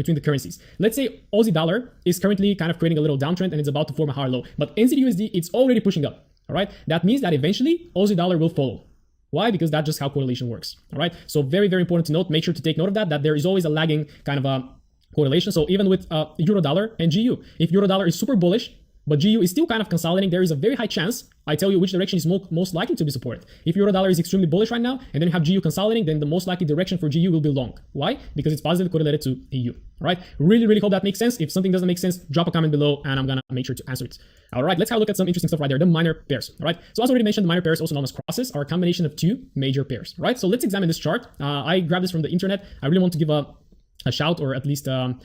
between the currencies. Let's say Aussie dollar is currently kind of creating a little downtrend and it's about to form a higher low, but NZD/USD, it's already pushing up. All right. That means that eventually Aussie dollar will follow. Why? Because that's just how correlation works. All right. So very, very important to note. Make sure to take note of that there is always a lagging kind of a correlation. So even with euro dollar and GU, if euro dollar is super bullish, but GU is still kind of consolidating, there is a very high chance I tell you which direction is most likely to be supported. If euro dollar is extremely bullish right now, and then you have GU consolidating, then the most likely direction for GU will be long. Why? Because it's positively correlated to EU. All right. Really, really hope that makes sense. If something doesn't make sense, drop a comment below and I'm gonna make sure to answer it. All right, let's have a look at some interesting stuff right there. The minor pairs. All right. So as already mentioned, the minor pairs, also known as crosses, are a combination of two major pairs. All right. So let's examine this chart. I grabbed this from the internet. I really want to give a shout, or at least to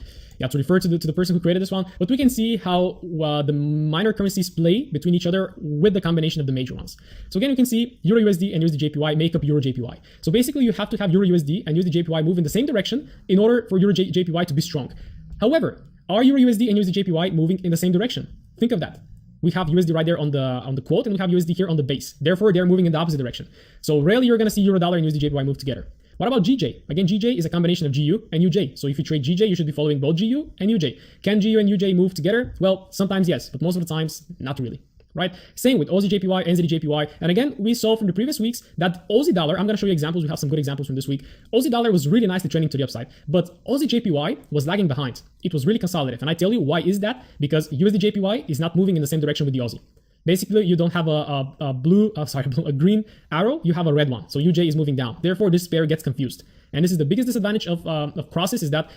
refer to the person who created this one. But we can see how the minor currencies play between each other with the combination of the major ones. So again, you can see Euro USD and USD JPY make up Euro JPY. So basically you have to have Euro USD and USD JPY move in the same direction in order for Euro JPY to be strong. However, are Euro USD and USD JPY moving in the same direction? Think of that. We have USD right there on the quote, and we have USD here on the base. Therefore, they're moving in the opposite direction. So rarely you're going to see Euro dollar and USD JPY move together. What about GJ? Again, GJ is a combination of GU and UJ. So if you trade GJ, you should be following both GU and UJ. Can GU and UJ move together? Well, sometimes yes, but most of the times, not really. Right? Same with Aussie JPY, NZD JPY. And again, we saw from the previous weeks that Aussie dollar, I'm going to show you examples. We have some good examples from this week. Aussie dollar was really nicely trending to the upside, but Aussie JPY was lagging behind. It was really consolidative. And I tell you why is that? Because USD JPY is not moving in the same direction with the Aussie. Basically, you don't have a green arrow, you have a red one. So UJ is moving down. Therefore, this pair gets confused. And this is the biggest disadvantage of crosses, is that